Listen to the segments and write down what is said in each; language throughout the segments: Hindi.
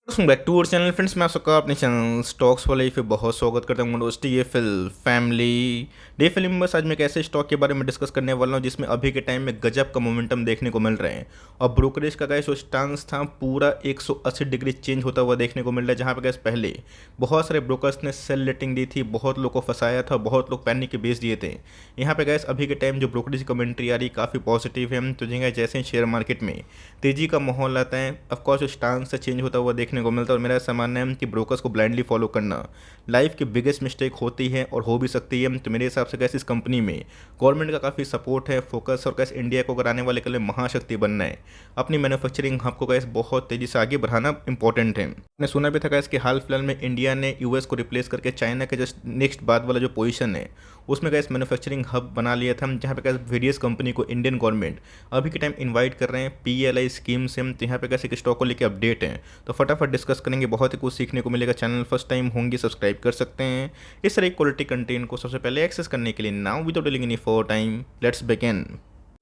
Welcome back to our channel friends. मैं आप सबका अपने चैनल स्टॉक्स वाले पे बहुत स्वागत करता हूँ। दोस्ती ये फैमिली डे फिल्म बस आज मैं एक ऐसे स्टॉक के बारे में डिस्कस करने वाला हूँ जिसमें अभी के टाइम में गजब का मोमेंटम देखने को मिल रहे हैं और ब्रोकरेज का गैस जो स्टांस था पूरा 180 डिग्री चेंज होता हुआ देखने को मिल रहा है। जहाँ पे गैस पहले बहुत सारे ब्रोकर्स ने सेल रेटिंग दी थी, बहुत लोग को फंसाया था, बहुत लोग पैनिक के बेच दिए थे। यहाँ पे गैस अभी के टाइम जो ब्रोकरेज कमेंट्री आ रही काफ़ी पॉजिटिव है। तो जी जैसे शेयर मार्केट में तेजी का माहौल आता है, ऑफकोर्स जो स्टांस से चेंज होता हुआ देखने को मिलता है। और मेरा ऐसा मानना है कि ब्रोकर्स को ब्लाइंडली फॉलो करना लाइफ की बिगेस्ट मिस्टेक होती है और हो भी सकती है। तो मेरे हिसाब से कैसे इस कंपनी में गवर्नमेंट का काफ़ी सपोर्ट है, फोकस, और कैसे इंडिया को अगर आने वाले कल में महाशक्ति बनना है, अपनी मैन्युफैक्चरिंग हब को कैसे बहुत तेज़ी से आगे बढ़ाना इंपॉर्टेंट है। मैंने सुना भी था कैसे कि हाल फिलहाल में इंडिया ने यूएस को रिप्लेस करके चाइना के जस्ट नेक्स्ट बाद वाला जो पोजीशन है उसमें कैसे मैन्युफैक्चरिंग हब बना लिया था, जहाँ पे कैसे वेरियस कंपनी को इंडियन गवर्नमेंट अभी के टाइम इन्वाइट कर रहे हैं पीएलआई स्कीम से। तो यहाँ पे कैसे एक स्टॉक को लेकर अपडेट है, तो फटाफट डिस्कस करेंगे, बहुत ही कुछ सीखने को मिलेगा। चैनल फर्स्ट टाइम होंगे सब्सक्राइब कर सकते हैं इस तरह क्वालिटी कंटेंट को सबसे पहले एक्सेस करने के लिए। Now without delaying any for time let's begin.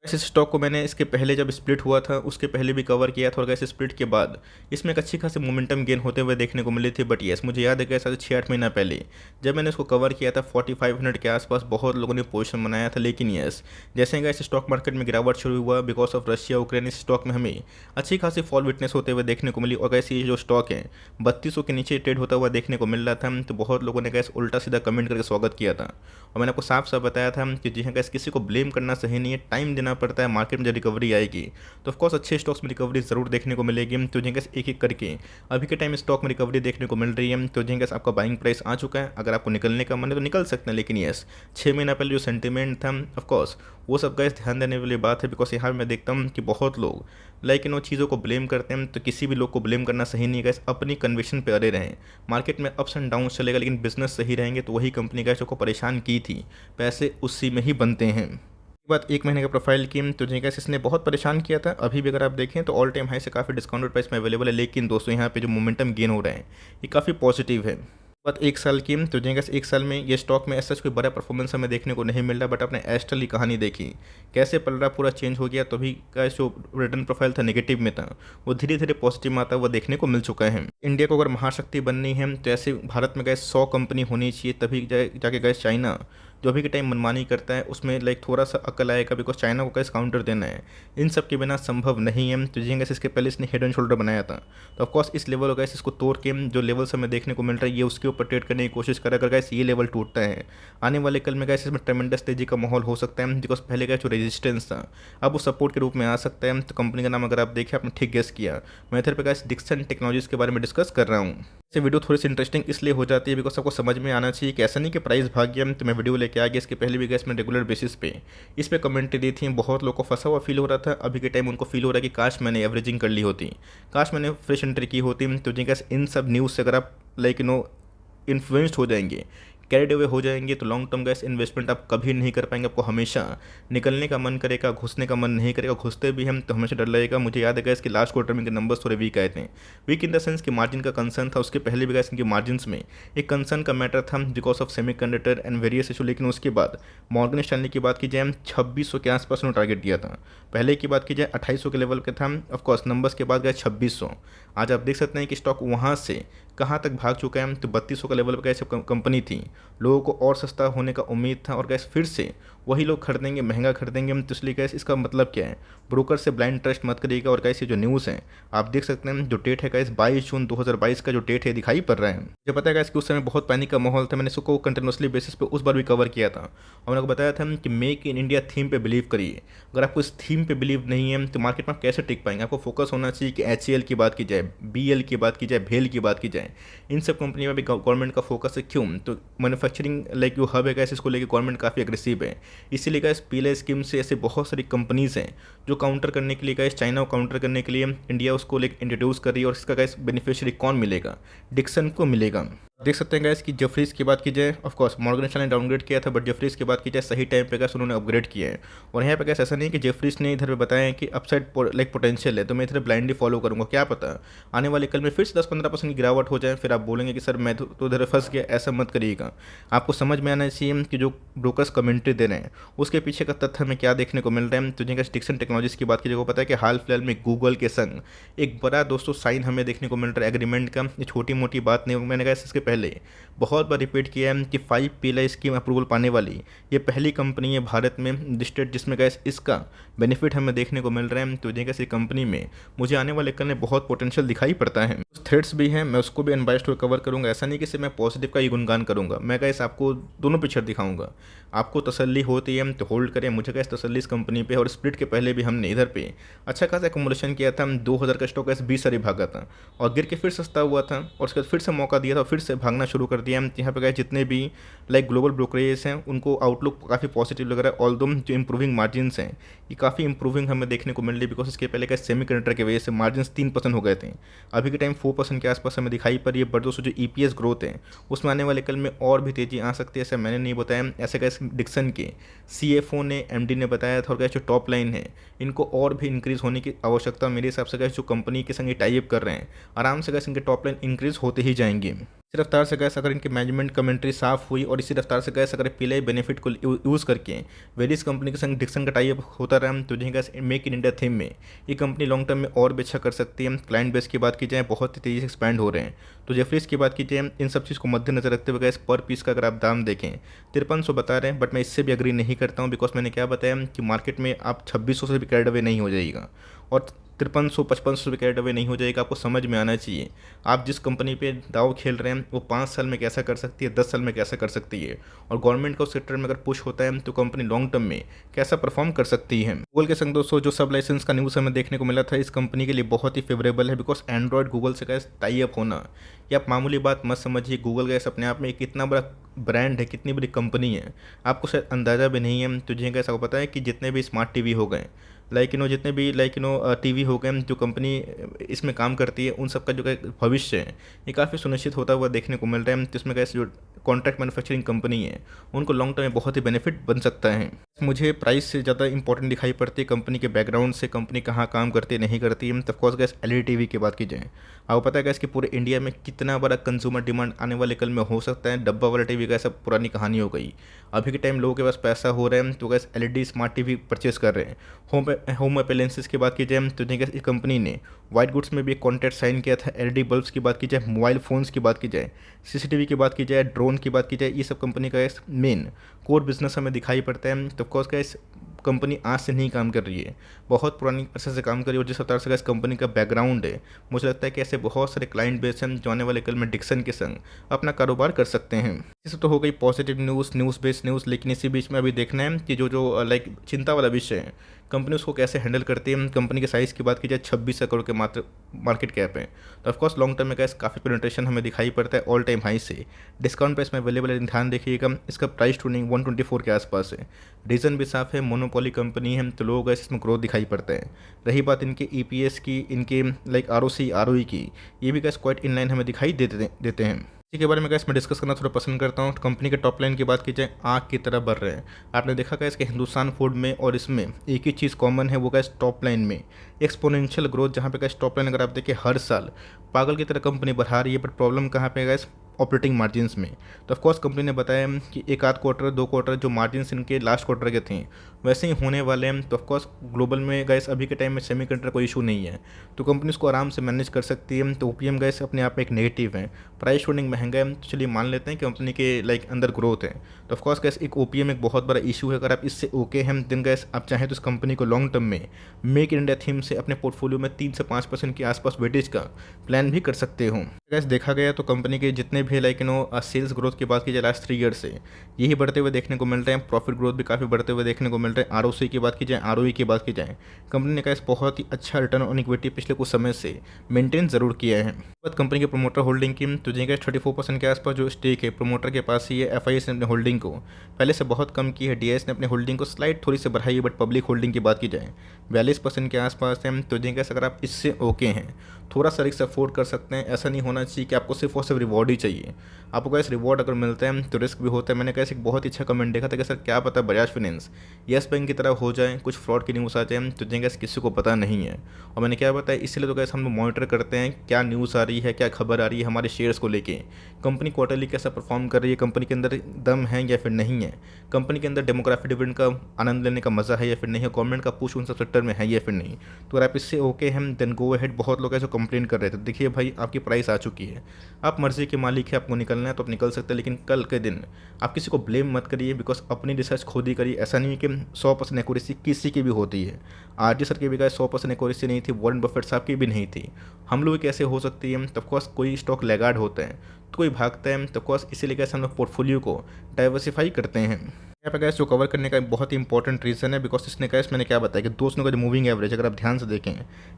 इस स्टॉक को मैंने इसके पहले जब स्प्लिट हुआ था उसके पहले भी कवर किया था, और कैसे स्प्लिट के बाद इसमें एक अच्छी खासी मोमेंटम गेन होते हुए देखने को मिली थी। बट यस, मुझे याद है कि शायद 6-8 महीना पहले जब मैंने इसको कवर किया था 4500 के आसपास बहुत लोगों ने पोजीशन बनाया था। लेकिन यस, जैसे ही इस स्टॉक मार्केट में गिरावट शुरू हुआ बिकॉज ऑफ रशिया यूक्रेन, इस स्टॉक में हमें अच्छी खासी फॉल विटनेस होते हुए देखने को मिली। और कैसे ये जो स्टॉक है 3200 के नीचे ट्रेड होता हुआ देखने को मिल रहा था। तो बहुत लोगों ने कैसे उल्टा सीधा कमेंट करके स्वागत किया था, और मैंने आपको साफ साफ बताया था कि जी हाँ कैसे किसी को ब्लेम करना सही नहीं है, टाइम देना पड़ता है। मार्केट में रिकवरी आएगी तो ऑफकोर्स अच्छे स्टॉक्स में रिकवरी जरूर देखने को मिलेगी। तो जिनके एक एक करके अभी के टाइम स्टॉक में रिकवरी देखने को मिल रही है। तो जिनके आपका बाइंग प्राइस आ चुका है, अगर आपको निकलने का मन है तो निकल सकते हैं। लेकिन यस, 6 महीना पहले जो सेंटिमेंट था ऑफकोर्स वो सब गैस ध्यान देने वाली बात है। बिकॉज यहाँ मैं देखता हूँ कि बहुत लोग लाइक इन चीज़ों को ब्लेम करते हैं, तो किसी भी लोग को ब्लेम करना सही नहीं है। गैस अपनी कन्विक्शन पे अड़े रहें। मार्केट में अप्स एंड डाउन चलेगा लेकिन बिजनेस सही रहेंगे तो वही कंपनी गैस को परेशान की थी, पैसे उसी में ही बनते हैं। बात 1 महीने का प्रोफाइल की तो जिंकस इसने बहुत परेशान किया था। अभी भी अगर आप देखें तो ऑल टाइम हाई से काफ़ी डिस्काउंटेड प्राइस में अवेलेबल है। लेकिन दोस्तों यहाँ पे जो मोमेंटम गेन हो रहा है ये काफ़ी पॉजिटिव है। बात 1 साल की तो जिंकस 1 साल में ये स्टॉक में ऐसा कोई बड़ा परफॉर्मेंस हमें देखने को नहीं मिल रहा। बट आपने एस्ट्रल की कहानी देखी कैसे पलड़ा पूरा चेंज हो गया, तो अभी का जो रिटर्न प्रोफाइल था नेगेटिव में था वो धीरे धीरे पॉजिटिव में आता हुआ देखने को मिल चुका है। इंडिया को अगर महाशक्ति बननी है तो ऐसे भारत में गैस 100 कंपनी होनी चाहिए, तभी जाके गैस चाइना जो अभी के टाइम मनमानी करता है उसमें लाइक थोड़ा सा अकल आएगा। बिकॉज चाइना को कैसे काउंटर देना है इन सब के बिना संभव नहीं है। तो जी गैस इसके पहले इसने हेड एंड शोल्डर बनाया था, तो ऑफकोर्स इस लेवल को गैस इसको तोड़ के जो लेवल हमें देखने को मिल रहा है ये उसके ऊपर ट्रेड करने की कोशिश करें। अगर गैस ये लेवल टूटता है आने वाले कल में गैस इसमें ट्रेमेंडस तेजी का माहौल हो सकता है। बिकॉज पहले का जो रेजिस्टेंस था अब वो सपोर्ट के रूप में आ सकता है। तो कंपनी का नाम अगर आप देखें, आपने ठीक गेस किया, मैं इधर पे गैस डिक्सन टेक्नोलॉजीज के बारे में डिस्कस कर रहा हूँ। ये वीडियो थोड़ी सी इंटरेस्टिंग इसलिए हो जाती है बिकॉज आपको समझ में आना चाहिए कि ऐसा नहीं कि प्राइस भाग गया तो मैं वीडियो लेके आ गया। इसके पहले भी गैस में रेगुलर बेसिस पे इस पे कमेंट्री दी थी, बहुत लोगों को फंसा हुआ फील हो रहा था। अभी के टाइम उनको फील हो रहा है कि काश मैंने एवरेजिंग कर ली होती, काश मैंने फ्रेश एंट्री की होती। तो जी गैस इन सब न्यूज़ से अगर आप लाइक इन्फ्लुएंस्ड हो जाएंगे, कैरिड अवे हो जाएंगे, तो लॉन्ग टर्म गैस इन्वेस्टमेंट आप कभी नहीं कर पाएंगे। आपको हमेशा निकलने का मन करेगा, घुसने का मन नहीं करेगा। घुसते भी हम तो हमेशा डर लगेगा। मुझे याद है गैस कि लास्ट क्वार्टर में इनके नंबर्स थोड़े वीक आए थे। वीक इन द सेंस कि मार्जिन का कंसर्न था, उसके पहले भी गैस इनके मार्जिन में एक कंसर्न का मैटर था because of semiconductor and various issue. लेकिन उसके बाद मॉर्गन स्टैनली की बात की जाए 2600 के आसपास उन्होंने टारगेट दिया था। पहले की बात की जाए 2800 के लेवल के था ऑफकोर्स, नंबर्स के बाद गए 2600। आज आप देख सकते हैं कि स्टॉक वहाँ से कहाँ तक भाग चुका है। तो 3200 का लेवल पर कैसे कंपनी थी, लोगों को और सस्ता होने का उम्मीद था, और गैस फिर से वही लोग खरीदेंगे, महंगा खरीदेंगे। तो इसलिए गैस इसका मतलब क्या है, ब्रोकर से ब्लाइंड ट्रस्ट मत करिएगा। और कैसे जो न्यूज़ है आप देख सकते हैं, जो डेट है गैस 22 जून 2022 का जो डेट है दिखाई पड़ रहा है। मुझे पता है गैस कि उस समय बहुत पैनिक का माहौल था। मैंने इसको कंटिन्यूसली बेसिस पे उस बार भी कवर किया था, और मैंने आपको बताया था कि मेक इन इंडिया थीम पे बिलीव करिए। अगर आपको इस थीम पे बिलीव नहीं है तो मार्केट में आप कैसे टिक पाएंगे। आपको फोकस होना चाहिए कि HCL की बात की जाए, BL की बात की जाए, भेल की बात की जाए, इन सब कंपनी में भी गवर्नमेंट का फोकस है। क्यों, तो मैन्युफैक्चरिंग लाइक जो हब है गैस इसको लेकर गवर्नमेंट काफ़ी अग्रेसिव है। इसीलिए गैस पीएलआई स्कीम से ऐसे बहुत सारी कंपनीज हैं जो काउंटर करने के लिए गैस चाइना को काउंटर करने के लिए इंडिया उसको लेकर इंट्रोड्यूस कर रही है। और इसका गैस बेनिफिशियरी कौन मिलेगा, डिक्सन को मिलेगा। देख सकते हैं गैस कि जेफरीज की बात की जाए, ऑफ कोर्स मॉर्गन स्टैनली ने डाउनग्रेड किया था, बट जेफरीज की बात की जाए सही टाइम पे गैस उन्होंने अपग्रेड किया है। और यहाँ पे गैस ऐसा नहीं है कि जेफरीज ने इधर पे बताया है कि अपसाइड लाइक पोटेंशियल है तो मैं इधर ब्लाइंडली फॉलो करूँगा, क्या पता आने वाले कल में फिर से 10-15% की गिरावट हो जाए, फिर आप बोलेंगे कि सर मैं तो इधर फंस गया। ऐसा मत करिएगा, आपको समझ में आना चाहिए कि जो ब्रोकर्स कमेंट्री दे रहे हैं उसके पीछे का तथ्य हमें क्या देखने को मिल रहा है। तो जिनका डिक्सन टेक्नोलॉजीज की बात की जाए, पता है कि हाल फिलहाल में गूगल के संग एक बड़ा दोस्तों साइन हमें देखने को मिल रहा है एग्रीमेंट का। ये छोटी मोटी बात नहीं, मैंने कहा इसके पहले बहुत बार रिपीट किया है कि 5 पीएलआई स्कीम अप्रूवल पाने वाली ये पहली कंपनी है भारत में लिस्टेड जिसमें गैस इसका बेनिफिट हमें देखने को मिल रहा है। तो ये कैसी कंपनी में मुझे आने वाले कल में बहुत पोटेंशियल दिखाई पड़ता है। थ्रेड्स भी हैं, मैं उसको भी अनबायस्ड होकर कवर करूंगा। ऐसा नहीं कि सिर्फ मैं पॉजिटिव का ही गुणगान करूंगा, मैं गैस आपको दोनों पिक्चर दिखाऊंगा। आपको तसल्ली होती है तो होल्ड करें, मुझे गैस तसल्ली इस कंपनी पे। और स्प्लिट के पहले भी हमने इधर पे अच्छा खासा एकोमोडेशन किया था, हम 2000 का स्टॉक ऐसे 20 सारी भागा था और गिर के फिर सस्ता हुआ था और उसके बाद फिर से मौका दिया था और फिर से भागना शुरू कर दिया। यहाँ पे गए जितने भी लाइक ग्लोबल ब्रोकरेजेस हैं उनको आउटलुक काफ़ी पॉजिटिव लग रहा है। ऑल्दो जो इंप्रूविंग मार्जिन्स हैं ये काफ़ी इंप्रूविंग हमें देखने को मिल रही है, बिकॉज इसके पहले का सेमी कंडक्टर की वजह से मार्जिन 3% हो गए थे, अभी के टाइम 4% के आसपास हमें दिखाई पड़ रही है। बट दोस्तों जो ईपीएस ग्रोथ है उसमें आने वाले कल में और भी तेज़ी आ सकती है, ऐसा मैंने नहीं बताया, ऐसे कैसे डिक्सन के सीएफओ ने एमडी ने बताया था। और कैसे जो टॉप लाइन है इनको और भी इंक्रीज़ होने की आवश्यकता मेरे हिसाब से कैसे जो कंपनी के संग टाई अप कर रहे हैं आराम से कैसे इनके टॉप लाइन इंक्रीज़ होते ही जाएंगे। इसी रफ्तार से गैस अगर इनकी मैनेजमेंट कमेंट्री साफ हुई और इसी रफ्तार से गैस अगर पीएलआई बेनिफिट को यूज़ करके वेरियस कंपनी के संग डिक्सन का टाई अप होता रहा तो जिन्हें gas make in India theme में ये कंपनी लॉन्ग टर्म में और भी अच्छा कर सकती है। क्लाइंट बेस की बात की जाए बहुत ही तेज़ी से एक्सपैंड हो रहे हैं। तो जेफरीज की बात की जाए इन सब चीज़ को मद्देनजर रखते हुए गैस पर पीस का अगर आप दाम देखें 5300 बता रहे हैं, बट मैं इससे भी अग्री नहीं करता हूँ, बिकॉज मैंने क्या बताया कि मार्केट में आप 2600 से भी कैरेड अवे नहीं हो जाएगा और 5300-5500 रुपये कैरेट अवे नहीं हो जाएगा। आपको समझ में आना चाहिए आप जिस कंपनी पे दाव खेल रहे हैं वो 5 साल में कैसा कर सकती है, 10 साल में कैसा कर सकती है, और गवर्नमेंट का उस सेक्टर में अगर पुश होता है तो कंपनी लॉन्ग टर्म में कैसा परफॉर्म कर सकती है। गूगल के संग दोस्तों जो सब लाइसेंस का न्यूज़ हमें देखने को मिला था इस कंपनी के लिए बहुत ही फेवरेबल है, बिकॉज एंड्रॉयड गूगल से कैसे टाई अप होना ये आप मामूली बात मत समझिए। गूगल गैस अपने आप में एक कितना बड़ा ब्रांड है, कितनी बड़ी कंपनी है, आपको शायद अंदाज़ा भी नहीं है। तो जिन्हें कैसा पता है कि जितने भी स्मार्ट टीवी हो गए जितने भी टीवी हो गए जो कंपनी इसमें काम करती है उन सब का जो भविष्य है ये काफ़ी सुनिश्चित होता हुआ देखने को मिल रहा है। तो इसमें कैसे जो कॉन्ट्रैक्ट मैन्युफैक्चरिंग कंपनी है उनको लॉन्ग टर्म में बहुत ही बेनिफिट बन सकता है। मुझे प्राइस से ज़्यादा इंपॉर्टेंट दिखाई पड़ती है कंपनी के बैकग्राउंड से, कंपनी कहाँ काम करती है नहीं करती है। तब कोर्स गैस एलईडी टीवी की बात की जाए आपको पता है गैस कि पूरे इंडिया में कितना बड़ा कंज्यूमर डिमांड आने वाले कल में हो सकता है। डब्बा वाला टीवी का सब पुरानी कहानी हो गई, अभी के टाइम लोगों के पास पैसा हो रहा है तो gas LED smart TV purchase कर रहे हैं। होम अप्लायंसेस की बात की जाए तो इस कंपनी ने वाइट गुड्स में भी एक कॉन्ट्रैक्ट साइन किया था। एलईडी बल्ब्स की बात की जाए, मोबाइल फ़ोन्स की बात की जाए, सीसीटीवी की बात की जाए, ड्रोन की बात की जाए, ये सब कंपनी का मेन कोर बिजनेस हमें दिखाई पड़ता है। तो ऑफकोर्स का इस कंपनी आज से नहीं काम कर रही है, बहुत पुरानी अरसे से काम कर रही है। और जिस प्रकार से इस कंपनी का बैकग्राउंड है मुझे लगता है कि ऐसे बहुत सारे क्लाइंट बेस हैं जो आने वाले कल में डिक्सन के संग अपना कारोबार कर सकते हैं। इस तो हो गई पॉजिटिव न्यूज़ बेस्ड न्यूज़, लेकिन इसी बीच में अभी देखना है कि जो लाइक चिंता वाला विषय है कंपनी उसको कैसे हैंडल करती है। कंपनी के साइज़ की बात की जाए 26 करोड़ के मात्र मार्केट कैप है, तो ऑफकोर्स लॉन्ग टर्म में कैसे काफ़ी पेनिट्रेशन हमें दिखाई पड़ता है। ऑल टाइम हाई से डिस्काउंट प्राइस में अवेलेबल है, ध्यान देखिएगा इसका प्राइस टूनिंग 124 के आसपास है। रीज़न भी साफ है, मोनोपोली कंपनी है तो लोगों का इसमें ग्रोथ दिखाई पड़ता है। रही बात इनके ईपीएस की, इनके लाइक आरओसी आरओई की, ये भी कैसे क्वाइट इनलाइन हमें दिखाई देते हैं। इसी के बारे में कैसे मैं डिस्कस करना थोड़ा पसंद करता हूँ। कंपनी के टॉप लाइन की बात की जाए आग की तरह बढ़ रहे हैं। आपने देखा क्या इसके हिंदुस्तान फूड में और इसमें एक ही चीज़ कॉमन है, वो कैसे टॉप लाइन में एक्सपोनेंशियल ग्रोथ, जहाँ पे कैसे टॉप लाइन अगर आप देखें हर साल पागल की तरह कंपनी बढ़ा रही है। बट प्रॉब्लम कहाँ पे गैस ऑपरेटिंग मार्जिन्स में। तो ऑफकोर्स कंपनी ने बताया कि एक आध क्वार्टर 2 क्वार्टर जो मार्जिन्स इनके लास्ट क्वार्टर के थे वैसे ही होने वाले हैं। तो ऑफकोर्स ग्लोबल में गैस अभी के टाइम में सेमीकंडक्टर कोई इशू नहीं है तो कंपनी उसको आराम से मैनेज कर सकती है। तो ओपीएम गैस अपने आप में एक नेगेटिव है, प्राइस शूटिंग महंगा है तो चलिए मान लेते हैं कि कंपनी के लाइक अंदर ग्रोथ है। तो ऑफकोर्स गैस एक ओपीएम एक बहुत बड़ा इशू है। अगर आप इससे ओके हैं दिन गैस आप चाहें तो इस कंपनी को लॉन्ग टर्म में मेक इन इंडिया थीम से अपने पोर्टफोलियो में 3 से 5% के आसपास वेटेज का प्लान भी कर सकते हो। गैस देखा गया तो कंपनी के जितने भी लाइक सेल्स ग्रोथ की बात की जाए लास्ट 3 ईयर से यही बढ़ते हुए देखने को मिल रहे हैं। प्रॉफिट ग्रोथ भी काफ़ी बढ़ते हुए देखने को मिल रहे हैं। आरओसी की बात की जाए, आरओई की बात की जाए, कंपनी ने कहा बहुत ही अच्छा रिटर्न ऑन इक्विटी पिछले कुछ समय से मेंटेन ज़रूर किया है। बात कंपनी के प्रोमोटर होल्डिंग की, तो जिनका 34% के आसपास जो स्टेक है प्रोमोटर के पास ही है। एफआईएस ने अपनी होल्डिंग को पहले से बहुत कम की है। डीआईएस ने अपनी होल्डिंग को स्लाइड थोड़ी सी बढ़ाई है, बट पब्लिक होल्डिंग की बात की जाए 42% के आसपास है। तो जिनका अगर आप इससे ओके हैं, थोड़ा सा रिस्क अफोर्ड कर सकते हैं। ऐसा नहीं होना चाहिए कि आपको सिर्फ और सिर्फ रिवॉर्ड ही चाहिए। आपको कैसे रिवॉर्ड अगर मिलता है तो रिस्क भी होता है। मैंने कैसे एक बहुत अच्छा कमेंट देखा था कि सर क्या पता बजाज फाइनेंस येस बैंक की तरह हो जाए, कुछ फ्रॉड की न्यूज़ आ जाए, तो जिनका किसी को पता नहीं है। और मैंने क्या बताया, इसलिए तो कैसे हम मॉनिटर करते हैं क्या न्यूज़ आ रही है, क्या खबर आ रही है हमारे शेयर्स को लेके, कंपनी क्वार्टरली कैसा परफॉर्म कर रही है, कंपनी के अंदर दम है या फिर नहीं है, कंपनी के अंदर डेमोग्राफिक डिविडेंड का आनंद लेने का मज़ा है या फिर नहीं है, गवर्नमेंट का पुश उन सब सेक्टर में है या फिर नहीं। तो अगर आप इससे ओके हैं देन गो अहेड। बहुत लोग ऐसे कंप्लेन कर रहे थे, देखिए भाई आपकी प्राइस आ चुकी है, आप मर्जी के मालिक है, आपको निकलना है तो आप निकल सकते हैं, लेकिन कल के दिन आप किसी को ब्लेम मत करिए, बिकॉज अपनी रिसर्च खुद ही करिए। ऐसा नहीं है कि 100% एक्यूरेसी किसी की भी होती है। आरटी सर की भी 100% एक्यूरेसी नहीं थी, वॉरेन बफेट साहब की भी नहीं थी। हम लोग कैसे हो सकती है? तो ऑफकोर्स कोई स्टॉक लैगार्ड होता है तो कोई भागता है, तो ऑफकोर्स इसीलिए कैसे हम लोग पोर्टफोलियो को डाइवर्सिफाई करते हैं। यहाँ पे गैस जो कवर करने का एक बहुत ही इंपॉर्टेंट रीज़न है, बिकॉज इसने गैस मैंने क्या बताया कि दोस्तों का जो मूविंग एवरेज अगर आप ध्यान से देखें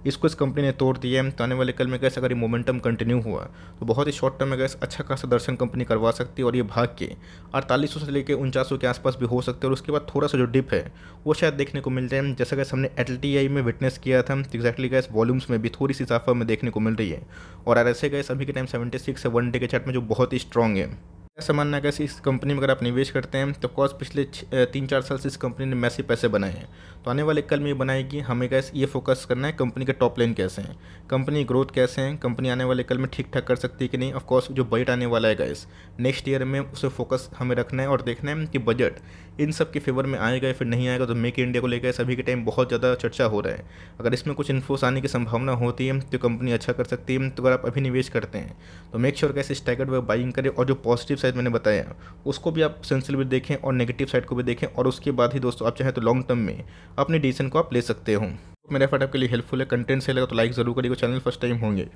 इसको इस कंपनी ने तोड़ दिया है। तो आने वाले कल में गैस अगर ये मोमेंटम कंटिन्यू हुआ तो बहुत ही शॉर्ट टर्म में गैस अच्छा खासा दर्शन कंपनी करवा सकती है, और ये भाग के 4800 से लेकर 4900 के आसपास भी हो सकते हैं। और उसके बाद थोड़ा सा जो डिप है वो शायद देखने को मिल जाए, जैसा गैस हमने एलटीआई में विटनेस किया था। एक्जैक्टली गैस वॉल्यूम्स में भी थोड़ी सी इजाफा में देखने को मिल रही है। और आर एस ए गैस अभी के टाइम 76 है वन डे के चार्ट में, जो बहुत ही स्ट्रॉन्ग है। ऐसा मानना है कि इस कंपनी में अगर आप निवेश करते हैं तो कॉज पिछले 3-4 साल से इस कंपनी ने मैसिव पैसे बनाए हैं। तो आने वाले कल में ये बनाएगी। हमें गैस ये फोकस करना है कंपनी के टॉप लाइन कैसे हैं, कंपनी ग्रोथ कैसे हैं, कंपनी आने वाले कल में ठीक ठाक कर सकती है कि नहीं। ऑफकोर्स जो बजट आने वाला है गैस नेक्स्ट ईयर में, उसे फोकस हमें रखना है और देखना है कि बजट इन सब के फेवर में आएगा या फिर नहीं आएगा। तो मेक इंडिया को लेकर सभी के टाइम बहुत ज़्यादा चर्चा हो रहा है। अगर इसमें कुछ इन्फ्लोस आने की संभावना होती है तो कंपनी अच्छा कर सकती है। तो अगर आप अभी निवेश करते हैं तो मेक श्योर कैसे स्टैगर्ड वे बाइंग करें, और जो पॉजिटिव साइड मैंने बताया उसको भी आप सेंसिबल देखें और नेगेटिव साइड को भी देखें, और उसके बाद ही दोस्तों आप चाहें तो लॉन्ग टर्म में अपनी डिसीजन को आप ले सकते हो। मेरा एफर्ट आपके लिए हेल्पफुल है। कंटेंट सही लगा तो लाइक जरूर करिएगा, चैनल फर्स्ट टाइम होंगे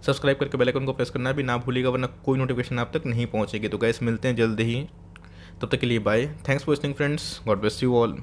सब्सक्राइब करके बेल आइकन को प्रेस करना भी ना भूलिएगा, वरना कोई नोटिफिकेशन आप तक नहीं पहुंचेगी। तो गैस मिलते हैं जल्दी ही, तब तक के लिए bye. Thanks for listening friends, God bless you all.